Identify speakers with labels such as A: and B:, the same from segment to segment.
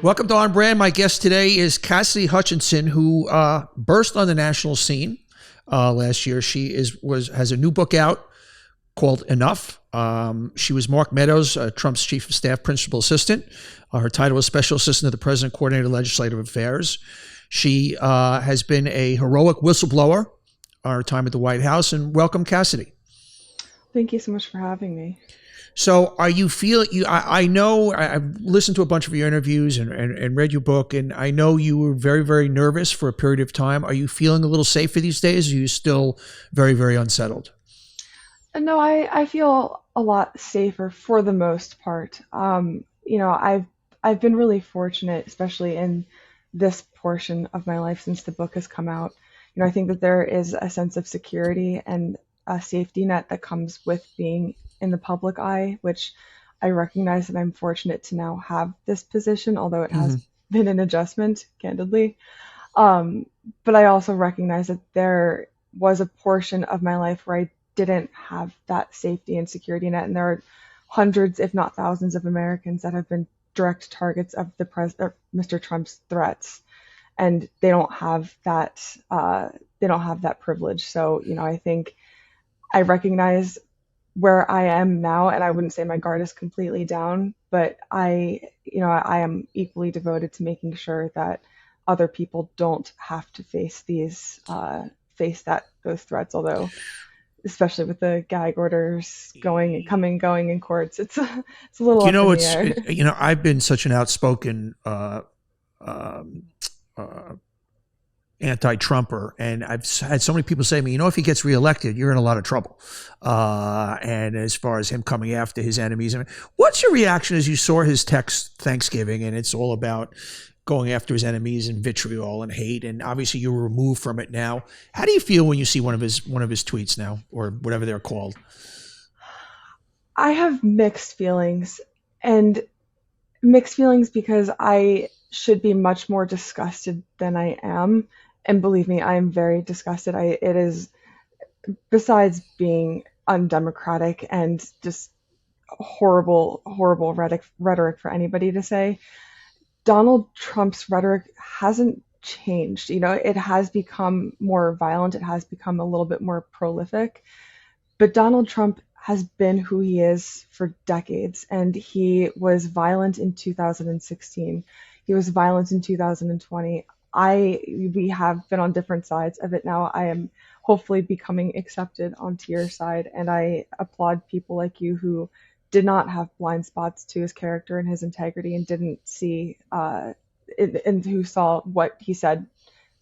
A: Welcome to On Brand. My guest today is Cassidy Hutchinson, who burst on the national scene last year. She has a new book out called Enough. She was Mark Meadows, Trump's chief of staff principal assistant. Her title is Special Assistant to the President, Coordinator of Legislative Affairs. She has been a heroic whistleblower on her time at the White House. And welcome, Cassidy.
B: Thank you so much for having me.
A: So are you feeling, I know I've listened to a bunch of your interviews and read your book, and I know you were very, very nervous for a period of time. Are you feeling a little safer these days? Or are you still very, very unsettled?
B: No, I feel a lot safer for the most part. I've been really fortunate, especially in this portion of my life since the book has come out. I think that there is a sense of security and a safety net that comes with being in the public eye, which I recognize that I'm fortunate to now have this position, although it has been an adjustment, candidly. But I also recognize that there was a portion of my life where I didn't have that safety and security net, and there are hundreds, if not thousands, of Americans that have been direct targets of Mr. Trump's threats, and they don't have that. They don't have that privilege. So, I think I recognize where I am now, and I wouldn't say my guard is completely down, but I am equally devoted to making sure that other people don't have to face those threats. Although, especially with the gag orders going in courts, it's a little up in the air.
A: I've been such an outspoken anti-Trumper, and I've had so many people say to me, if he gets reelected, you're in a lot of trouble. And as far as him coming after his enemies, what's your reaction as you saw his text Thanksgiving, and it's all about going after his enemies and vitriol and hate, and obviously you're removed from it now. How do you feel when you see one of his tweets now, or whatever they're called?
B: I have mixed feelings because I should be much more disgusted than I am. And believe me, I am very disgusted. It is, besides being undemocratic and just horrible rhetoric for anybody to say, Donald Trump's rhetoric hasn't changed. It has become more violent. It has become a little bit more prolific. But Donald Trump has been who he is for decades, and he was violent in 2016. He was violent in 2020. We have been on different sides of it now. I am hopefully becoming accepted onto your side, and I applaud people like you who did not have blind spots to his character and his integrity, and didn't see and who saw what he said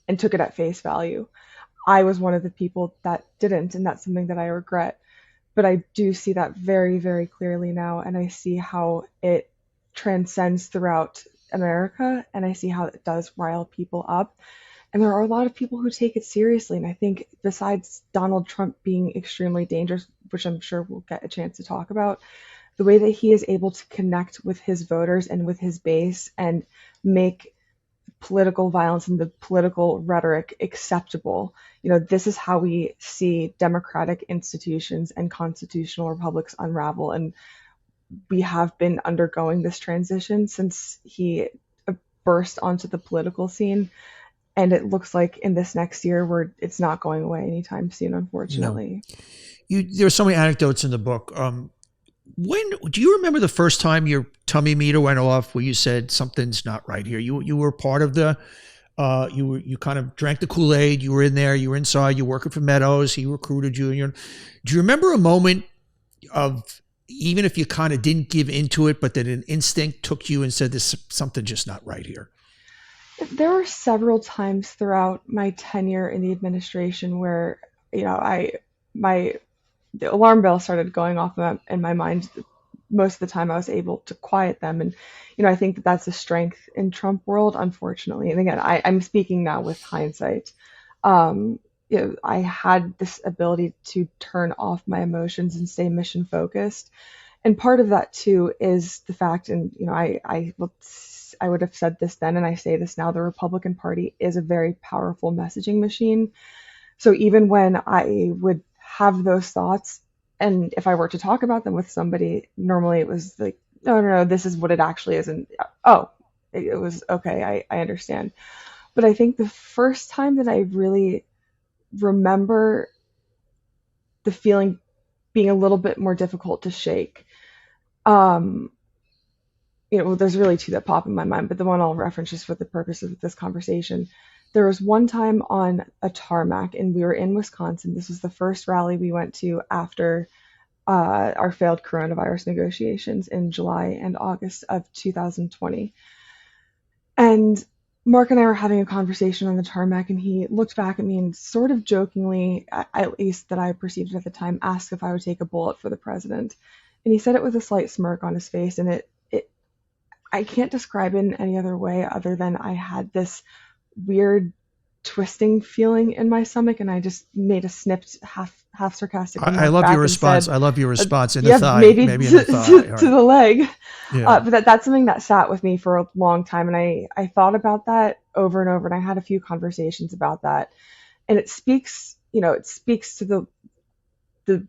B: and took it at face value. I was one of the people that didn't, and that's something that I regret. But I do see that very, very clearly now, and I see how it transcends throughout America, and I see how it does rile people up. And there are a lot of people who take it seriously, and I think besides Donald Trump being extremely dangerous, which I'm sure we'll get a chance to talk about, the way that he is able to connect with his voters and with his base and make political violence and the political rhetoric acceptable. This is how we see democratic institutions and constitutional republics unravel. And we have been undergoing this transition since he burst onto the political scene. And it looks like in this next year it's not going away anytime soon, unfortunately.
A: No. There are so many anecdotes in the book. When do you remember the first time your tummy meter went off where you said something's not right here? You were part of the you kind of drank the Kool-Aid. You were in there. You were inside. You were working for Meadows. He recruited you. Do you remember a moment of, even if you kind of didn't give into it, but that an instinct took you and said, "There's something just not right here"?
B: There were several times throughout my tenure in the administration where the alarm bell started going off in my mind. Most of the time I was able to quiet them. And, I think that that's a strength in Trump world, unfortunately. And again, I'm speaking now with hindsight. I had this ability to turn off my emotions and stay mission focused. And part of that too is the fact, and, I would have said this then, and I say this now, the Republican Party is a very powerful messaging machine. So even when I would have those thoughts, and if I were to talk about them with somebody, normally it was like, no, this is what it actually is. And it was okay. I understand. But I think the first time that I really remember the feeling being a little bit more difficult to shake, um, there's really two that pop in my mind, but the one I'll reference just for the purpose of this conversation. There was one time on a tarmac, and we were in Wisconsin. This was the first rally we went to after our failed coronavirus negotiations in July and August of 2020. And Mark and I were having a conversation on the tarmac, and he looked back at me and sort of jokingly, at least that I perceived it at the time, asked if I would take a bullet for the president. And he said it with a slight smirk on his face, and I can't describe it in any other way other than I had this weird twisting feeling in my stomach, and I just made a snipped half sarcastic remark
A: I love
B: back
A: your
B: and
A: response.
B: said,
A: I love your response in the
B: yeah,
A: thigh,
B: maybe
A: maybe in the thigh.
B: to the leg.
A: Yeah.
B: But that's something that sat with me for a long time, and I thought about that over and over, and I had a few conversations about that, and it speaks to the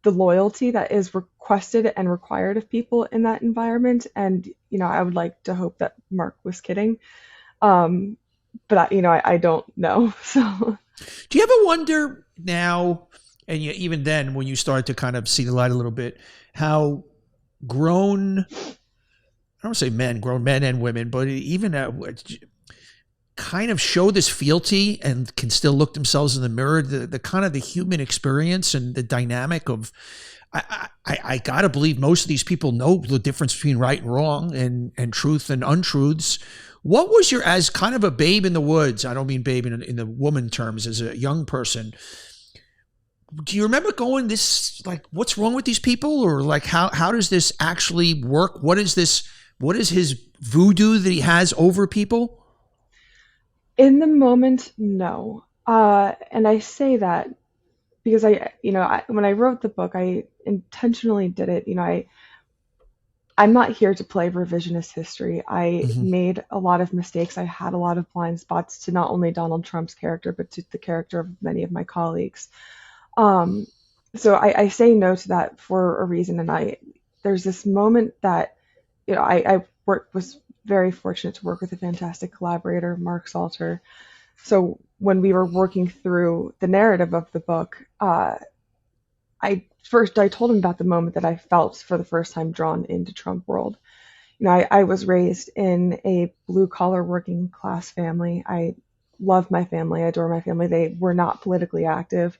B: loyalty that is requested and required of people in that environment. And I would like to hope that Mark was kidding, but I don't know. So
A: do you ever wonder now, and even then when you start to kind of see the light a little bit, how grown, I don't want to say men, grown men and women, but even kind of show this fealty and can still look themselves in the mirror, the kind of the human experience and the dynamic of, I gotta believe most of these people know the difference between right and wrong and truth and untruths. What was your, as kind of a babe in the woods, I don't mean babe in the woman terms, as a young person, do you remember going this, like, what's wrong with these people? Or like, how does this actually work? What is his voodoo that he has over people?
B: in the moment, no. And I say that because when I wrote the book, I intentionally did it. I'm not here to play revisionist history. I made a lot of mistakes. I had a lot of blind spots to not only Donald Trump's character, but to the character of many of my colleagues. So I say no to that for a reason. And there's this moment that, was very fortunate to work with a fantastic collaborator, Mark Salter. So when we were working through the narrative of the book, I told him about the moment that I felt for the first time drawn into Trump world. I was raised in a blue collar working class family. I love my family. I adore my family. They were not politically active.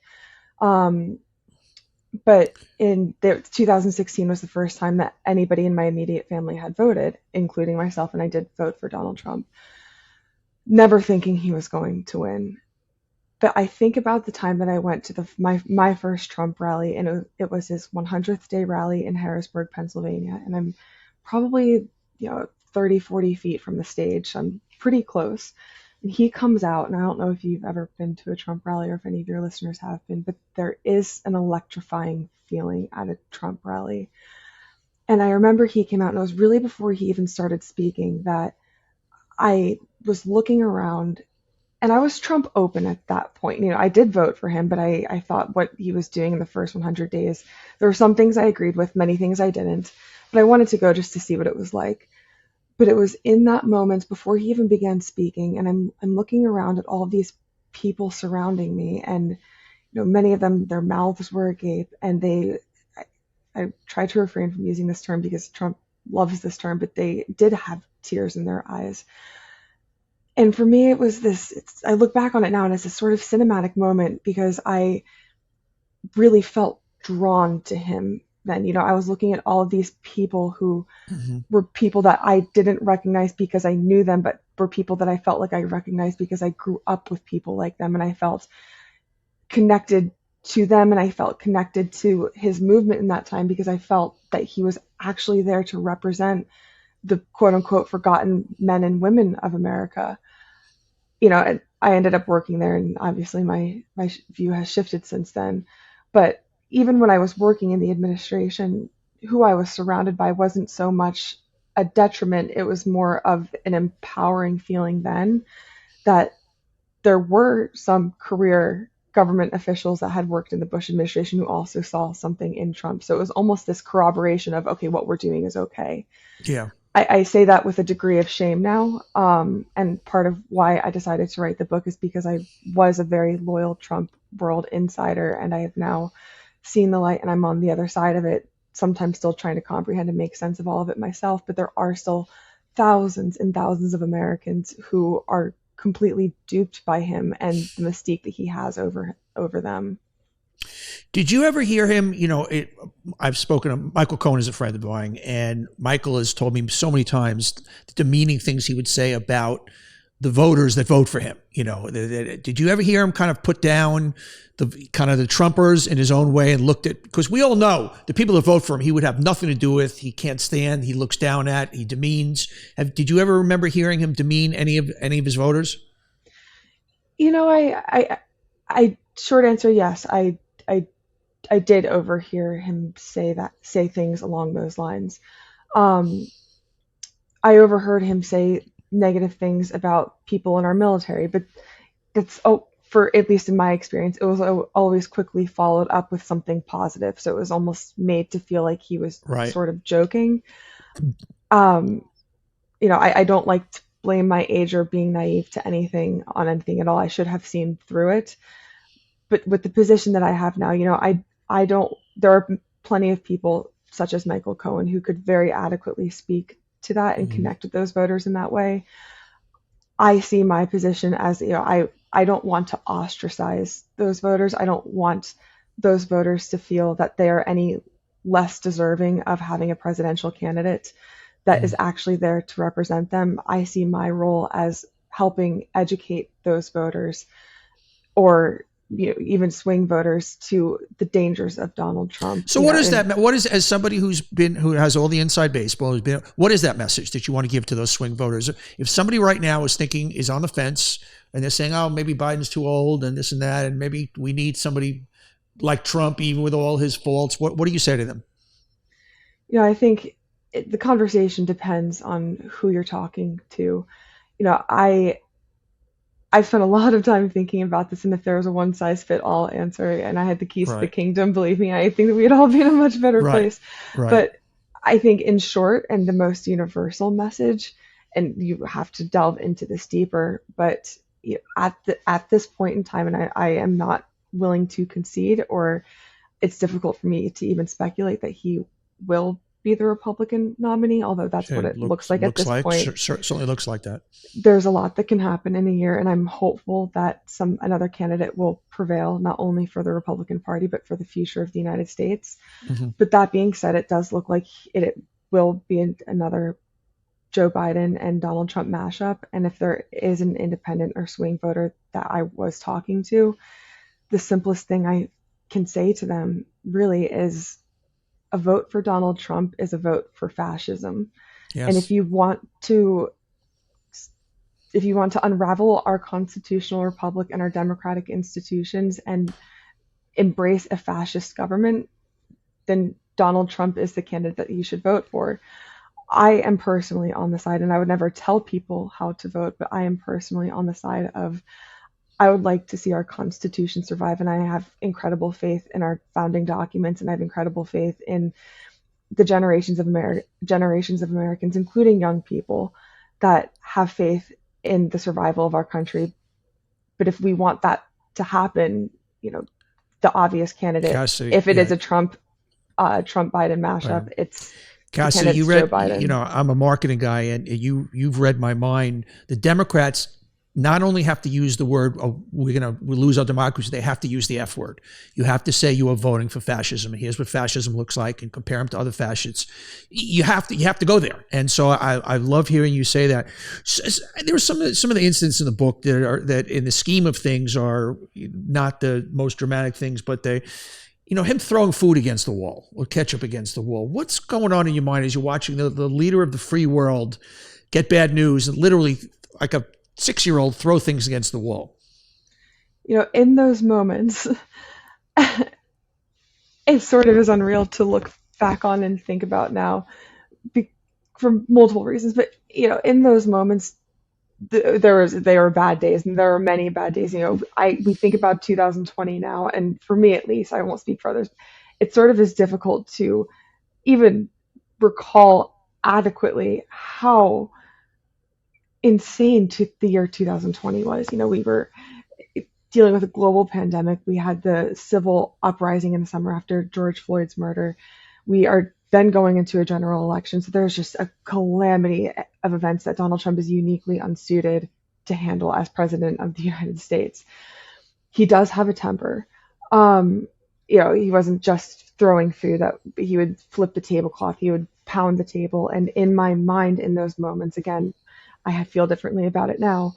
B: But in 2016 was the first time that anybody in my immediate family had voted, including myself, and I did vote for Donald Trump, never thinking he was going to win. But I think about the time that I went to my first Trump rally, and it was his 100th day rally in Harrisburg, Pennsylvania, and I'm probably 30, 40 feet from the stage, so I'm pretty close. And he comes out, and I don't know if you've ever been to a Trump rally or if any of your listeners have been, but there is an electrifying feeling at a Trump rally. And I remember he came out, and it was really before he even started speaking that I was looking around, and I was Trump open at that point. I did vote for him, but I thought what he was doing in the first 100 days, there were some things I agreed with, many things I didn't, but I wanted to go just to see what it was like. But it was in that moment before he even began speaking, and I'm looking around at all of these people surrounding me, and many of them, their mouths were agape, and I tried to refrain from using this term because Trump loves this term, but they did have tears in their eyes. And for me, it was I look back on it now, and it's a sort of cinematic moment because I really felt drawn to him then. I was looking at all of these people who were people that I didn't recognize because I knew them, but were people that I felt like I recognized because I grew up with people like them, and I felt connected to them, and I felt connected to his movement in that time because I felt that he was actually there to represent the quote unquote forgotten men and women of America. I ended up working there, and obviously my view has shifted since then. But even when I was working in the administration, who I was surrounded by wasn't so much a detriment. It was more of an empowering feeling then that there were some career government officials that had worked in the Bush administration who also saw something in Trump. So it was almost this corroboration of, okay, what we're doing is okay.
A: Yeah.
B: I say that with a degree of shame now. And part of why I decided to write the book is because I was a very loyal Trump world insider, and I have now seen the light and I'm on the other side of it, sometimes still trying to comprehend and make sense of all of it myself. But there are still thousands and thousands of Americans who are completely duped by him and the mystique that he has over them.
A: Did you ever hear him? I've spoken to Michael Cohen is a friend of mine, and Michael has told me so many times the demeaning things he would say about the voters that vote for him. Did you ever hear him kind of put down the Trumpers in his own way and looked at, because we all know the people that vote for him, he would have nothing to do with, he can't stand, he looks down at, he demeans. Did you ever remember hearing him demean any of his voters?
B: I short answer, yes. I did overhear him say things along those lines. I overheard him say negative things about people in our military, but that's, for at least in my experience, it was always quickly followed up with something positive. So it was almost made to feel like he was
A: right.
B: sort of joking. I don't like to blame my age or being naive to anything on anything at all. I should have seen through it. But with the position that I have now, I don't, there are plenty of people such as Michael Cohen who could very adequately speak to that and connect with those voters in that way. I see my position as, I don't want to ostracize those voters. I don't want those voters to feel that they are any less deserving of having a presidential candidate that is actually there to represent them. I see my role as helping educate those voters, or even swing voters, to the dangers of Donald Trump.
A: So what is that? What is, as somebody who has all the inside baseball, what is that message that you want to give to those swing voters? If somebody right now is on the fence and they're saying, oh, maybe Biden's too old and this and that, and maybe we need somebody like Trump, even with all his faults, what do you say to them?
B: I think the conversation depends on who you're talking to. I've spent a lot of time thinking about this, and if there was a one-size-fit-all answer and I had the keys to the kingdom, believe me, I think that we'd all be in a much better place.
A: Right.
B: But I think, in short, and the most universal message, and you have to delve into this deeper, but at this point in time, and I am not willing to concede, or it's difficult for me to even speculate that he will be the Republican nominee, although that's what it looks like at this point.
A: Certainly looks like that.
B: There's a lot that can happen in a year, and I'm hopeful that another candidate will prevail, not only for the Republican Party, but for the future of the United States. But that being said, it does look like it will be another Joe Biden and Donald Trump mashup. And if there is an independent or swing voter that I was talking to, the simplest thing I can say to them really is, a vote for Donald Trump is a vote for fascism. Yes. And if you want to unravel our constitutional republic and our democratic institutions and embrace a fascist government, then Donald Trump is the candidate that you should vote for. I am personally on the side, and I would never tell people how to vote, but I am personally on the side of, I would like to see our Constitution survive, and I have incredible faith in our founding documents, and I have incredible faith in the generations of Americans, including young people, that have faith in the survival of our country. But if we want that to happen, the obvious candidate, Cassidy, if it is a Trump Biden mashup, it's
A: Cassidy. You read, I'm a marketing guy, and you've read my mind. The Democrats not only have to use the word, oh, we'll lose our democracy, they have to use the F word. You have to say you are voting for fascism, and here's what fascism looks like, and compare them to other fascists. You have to go there. And so I love hearing you say that. There were some of the incidents in the book that in the scheme of things are not the most dramatic things, but they, him throwing food against the wall or ketchup against the wall. What's going on in your mind as you're watching the leader of the free world get bad news and literally, like a 6-year-old, throw things against the wall?
B: In those moments, it sort of is unreal to look back on and think about now, for multiple reasons. But in those moments, there were bad days, and there were many bad days. We think about 2020 now, and for me at least, I won't speak for others, it sort of is difficult to even recall adequately how insane the year 2020 was. We were dealing with a global pandemic. We had the civil uprising in the summer after George Floyd's murder. We are then going into a general election. So there's just a calamity of events that Donald Trump is uniquely unsuited to handle as president of the United States. He does have a temper. He wasn't just throwing food, that he would flip the tablecloth, he would pound the table. And in my mind, in those moments, again, I feel differently about it now.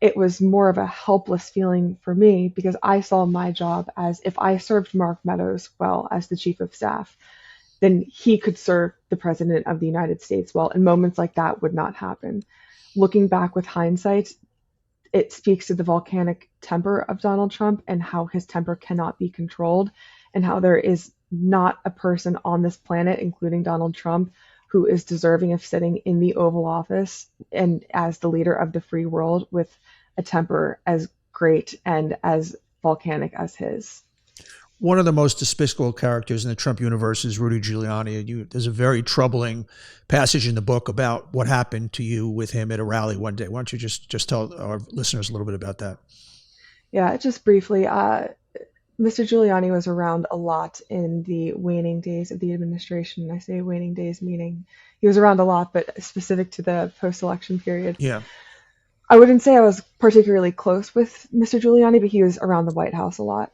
B: It was more of a helpless feeling for me because I saw my job as, if I served Mark Meadows well as the chief of staff, then he could serve the president of the United States well. And moments like that would not happen. Looking back with hindsight, it speaks to the volcanic temper of Donald Trump and how his temper cannot be controlled, and how there is not a person on this planet, including Donald Trump, who is deserving of sitting in the Oval Office and as the leader of the free world with a temper as great and as volcanic as his.
A: One of the most despicable characters in the Trump universe is Rudy Giuliani. There's a very troubling passage in the book about what happened to you with him at a rally one day. Why don't you just tell our listeners a little bit about that?
B: Yeah, just briefly. Mr. Giuliani was around a lot in the waning days of the administration. I say waning days meaning he was around a lot, but specific to the post-election period.
A: Yeah.
B: I wouldn't say I was particularly close with Mr. Giuliani, but he was around the White House a lot.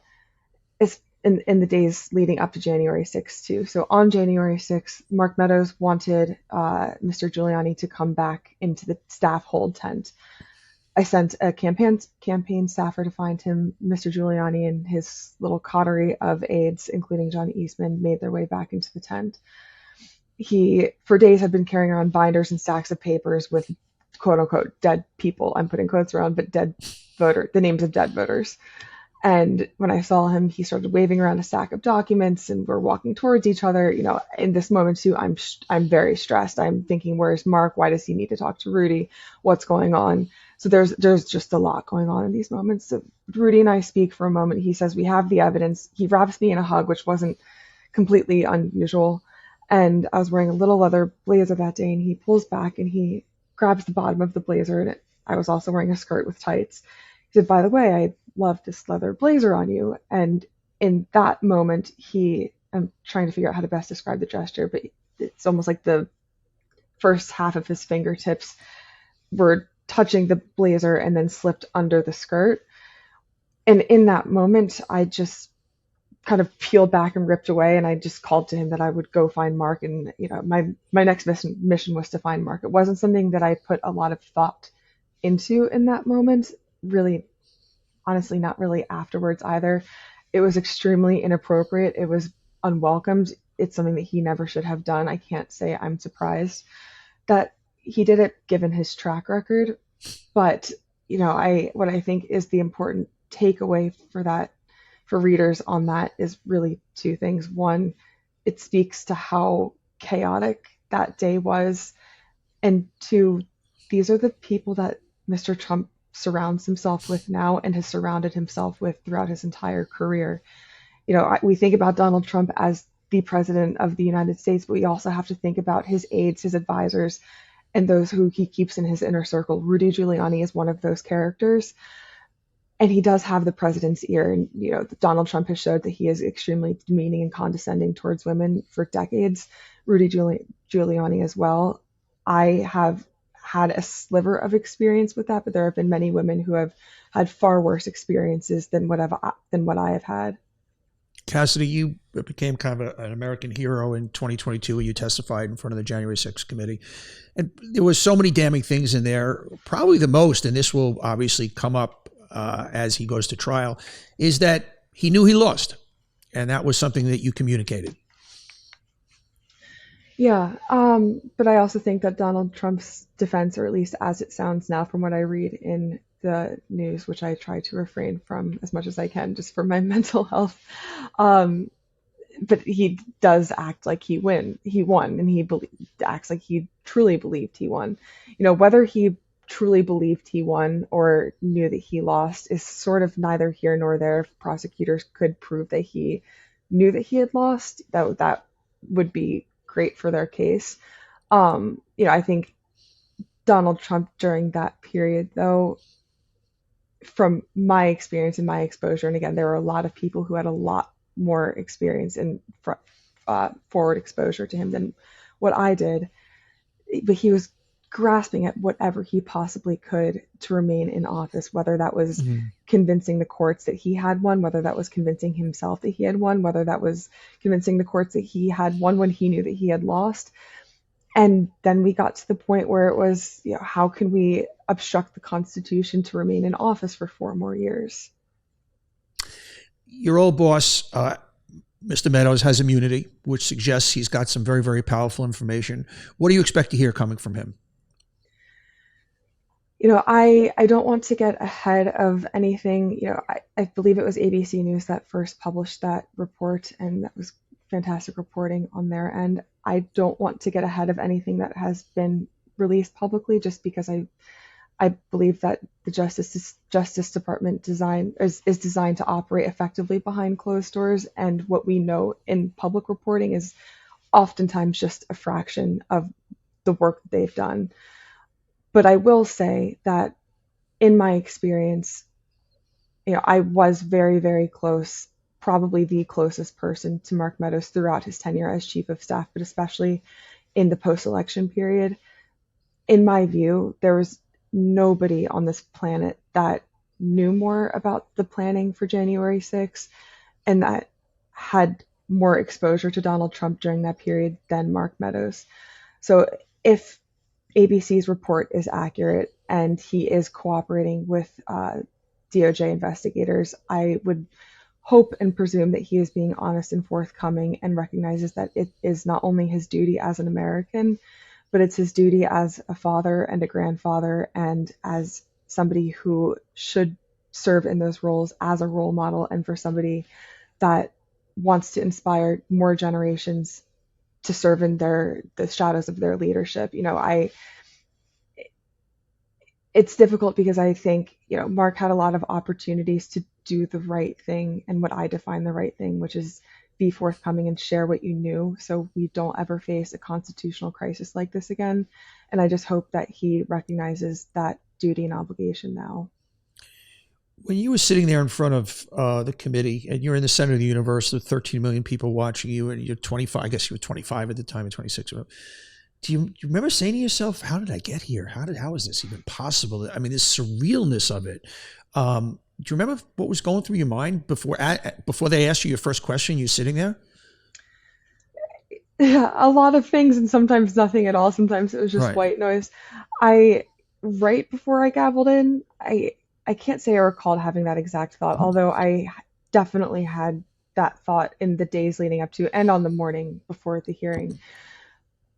B: It's in the days leading up to January 6th, too. So on January 6th, Mark Meadows wanted Mr. Giuliani to come back into the staff hold tent. I sent a campaign staffer to find him. Mr. Giuliani and his little coterie of aides, including John Eastman, made their way back into the tent. He, for days, had been carrying around binders and stacks of papers with quote-unquote dead people. I'm putting quotes around, but the names of dead voters. And when I saw him, he started waving around a stack of documents, and we're walking towards each other. In this moment too, I'm very stressed. I'm thinking, where's Mark? Why does he need to talk to Rudy? What's going on? So there's just a lot going on in these moments. So Rudy and I speak for a moment. He says, we have the evidence. He wraps me in a hug, which wasn't completely unusual. And I was wearing a little leather blazer that day, and he pulls back and he grabs the bottom of the blazer. And I was also wearing a skirt with tights. He said, by the way, I love this leather blazer on you. And in that moment, I'm trying to figure out how to best describe the gesture, but it's almost like the first half of his fingertips were touching the blazer and then slipped under the skirt. And in that moment, I just kind of peeled back and ripped away, and I just called to him that I would go find Mark. And my next mission was to find Mark. It wasn't something that I put a lot of thought into in that moment, really. Honestly, not really afterwards either. It was extremely inappropriate. It was unwelcomed. It's something that he never should have done. I can't say I'm surprised that he did it given his track record. But, what I think is the important takeaway for readers on that is really two things. One, it speaks to how chaotic that day was. And two, these are the people that Mr. Trump surrounds himself with now and has surrounded himself with throughout his entire career. We think about Donald Trump as the president of the United States, but we also have to think about his aides, his advisors, and those who he keeps in his inner circle. Rudy Giuliani is one of those characters, and he does have the president's ear. And Donald Trump has showed that he is extremely demeaning and condescending towards women for decades. Rudy Giuliani as well. I have had a sliver of experience with that, but there have been many women who have had far worse experiences than what I have had.
A: Cassidy, you became kind of an American hero in 2022 when you testified in front of the January 6th committee. And there was so many damning things in there. Probably the most, and this will obviously come up as he goes to trial, is that he knew he lost. And that was something that you communicated.
B: Yeah, but I also think that Donald Trump's defense, or at least as it sounds now from what I read in the news, which I try to refrain from as much as I can just for my mental health, but he does act like he won, and he acts like he truly believed he won. Whether he truly believed he won or knew that he lost is sort of neither here nor there. If prosecutors could prove that he knew that he had lost, that would be great for their case. I think Donald Trump during that period, though, from my experience and my exposure, and again, there were a lot of people who had a lot more experience and forward exposure to him than what I did, but he was grasping at whatever he possibly could to remain in office, whether that was
A: Mhm.
B: convincing the courts that he had won, whether that was convincing himself that he had won, whether that was convincing the courts that he had won when he knew that he had lost. And then we got to the point where it was, how can we obstruct the Constitution to remain in office for 4 more years?
A: Your old boss, Mr. Meadows, has immunity, which suggests he's got some very, very powerful information. What do you expect to hear coming from him?
B: I don't want to get ahead of anything. I believe it was ABC News that first published that report, and that was fantastic reporting on their end. I don't want to get ahead of anything that has been released publicly, just because I believe that the Justice Department is designed to operate effectively behind closed doors, and what we know in public reporting is oftentimes just a fraction of the work that they've done. But I will say that in my experience, I was very, very close, probably the closest person to Mark Meadows throughout his tenure as chief of staff, but especially in the post-election period. In my view, there was nobody on this planet that knew more about the planning for January 6th and that had more exposure to Donald Trump during that period than Mark Meadows. So if ABC's report is accurate and he is cooperating with DOJ investigators, I would hope and presume that he is being honest and forthcoming and recognizes that it is not only his duty as an American, but it's his duty as a father and a grandfather and as somebody who should serve in those roles as a role model and for somebody that wants to inspire more generations to serve in the shadows of their leadership. It's difficult because I think, Mark had a lot of opportunities to do the right thing and what I define the right thing, which is be forthcoming and share what you knew so we don't ever face a constitutional crisis like this again. And I just hope that he recognizes that duty and obligation now.
A: When you were sitting there in front of the committee and you're in the center of the universe with 13 million people watching you and you're 25, I guess you were 25 at the time, and 26. Do you remember saying to yourself, how did I get here? How is this even possible? I mean, this surrealness of it. Do you remember what was going through your mind before they asked you your first question? You sitting there?
B: Yeah, a lot of things and sometimes nothing at all. Sometimes it was just
A: Right.
B: white noise. I Right before I gavelled in, I can't say I recalled having that exact thought, although I definitely had that thought in the days leading up to and on the morning before the hearing.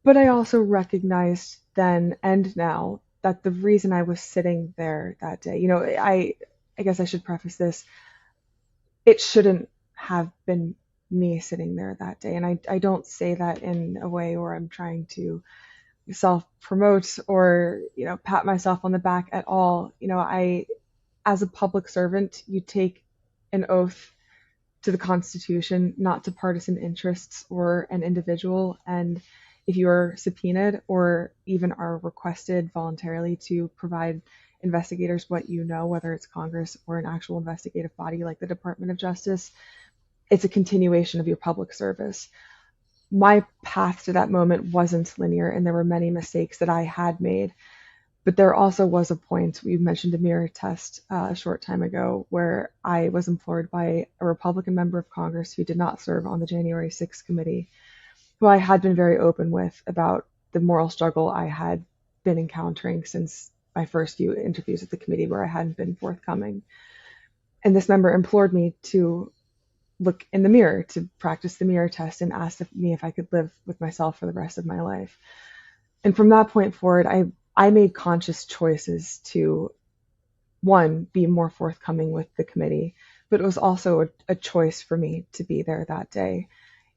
B: But I also recognized then and now that the reason I was sitting there that day, I guess I should preface this, it shouldn't have been me sitting there that day. And I don't say that in a way where I'm trying to self promote or, pat myself on the back at all. As a public servant, you take an oath to the Constitution, not to partisan interests or an individual. And if you are subpoenaed or even are requested voluntarily to provide investigators what you know, whether it's Congress or an actual investigative body like the Department of Justice, it's a continuation of your public service. My path to that moment wasn't linear, and there were many mistakes that I had made. But there also was a point, we mentioned a mirror test a short time ago, where I was implored by a Republican member of Congress who did not serve on the January 6th committee, who I had been very open with about the moral struggle I had been encountering since my first few interviews at the committee where I hadn't been forthcoming. And this member implored me to look in the mirror, to practice the mirror test, and asked me if I could live with myself for the rest of my life. And from that point forward, I made conscious choices to, one, be more forthcoming with the committee, but it was also a choice for me to be there that day.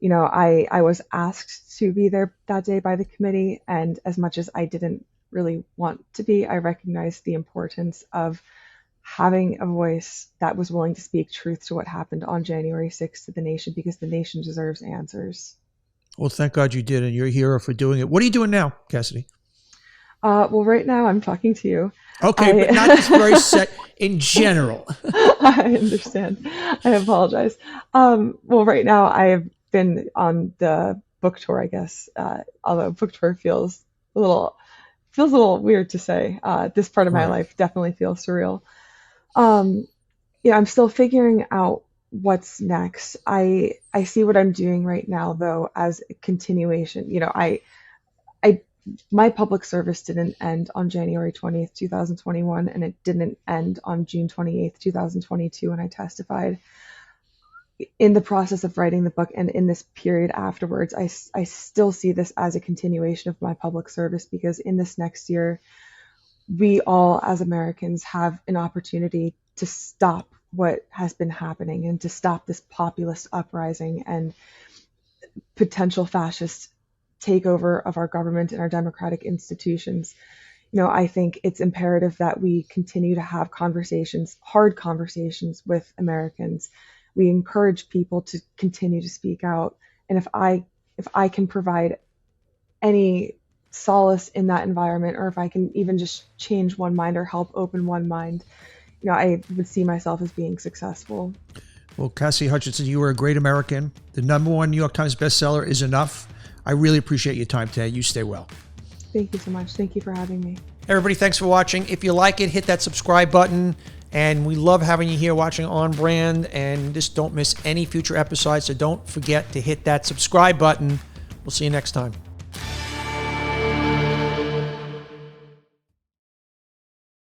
B: I was asked to be there that day by the committee, and as much as I didn't really want to be, I recognized the importance of having a voice that was willing to speak truth to what happened on January 6th to the nation, because the nation deserves answers.
A: Well, thank God you did, and you're a hero for doing it. What are you doing now, Cassidy?
B: Well, right now I'm talking to you.
A: Okay, but not this very set in general.
B: I understand. I apologize. Well, right now I have been on the book tour, I guess. Although book tour feels a little weird to say. This part of my
A: Right.
B: life definitely feels surreal. Um, yeah, I'm still figuring out what's next. I see what I'm doing right now though as a continuation. I my public service didn't end on January 20th, 2021, and it didn't end on June 28th, 2022 when I testified. In the process of writing the book and in this period afterwards, I still see this as a continuation of my public service because in this next year, we all as Americans have an opportunity to stop what has been happening and to stop this populist uprising and potential fascist takeover of our government and our democratic institutions. I think it's imperative that we continue to have conversations, hard conversations with Americans. We encourage people to continue to speak out. And if I can provide any solace in that environment, or if I can even just change one mind or help open one mind, I would see myself as being successful.
A: Well, Cassidy Hutchinson, you were a great American. The #1 New York Times bestseller is enough. I really appreciate your time today. You stay well.
B: Thank you so much. Thank you for having me.
A: Everybody, thanks for watching. If you like it, hit that subscribe button. And we love having you here watching On Brand. And just don't miss any future episodes. So don't forget to hit that subscribe button. We'll see you next time.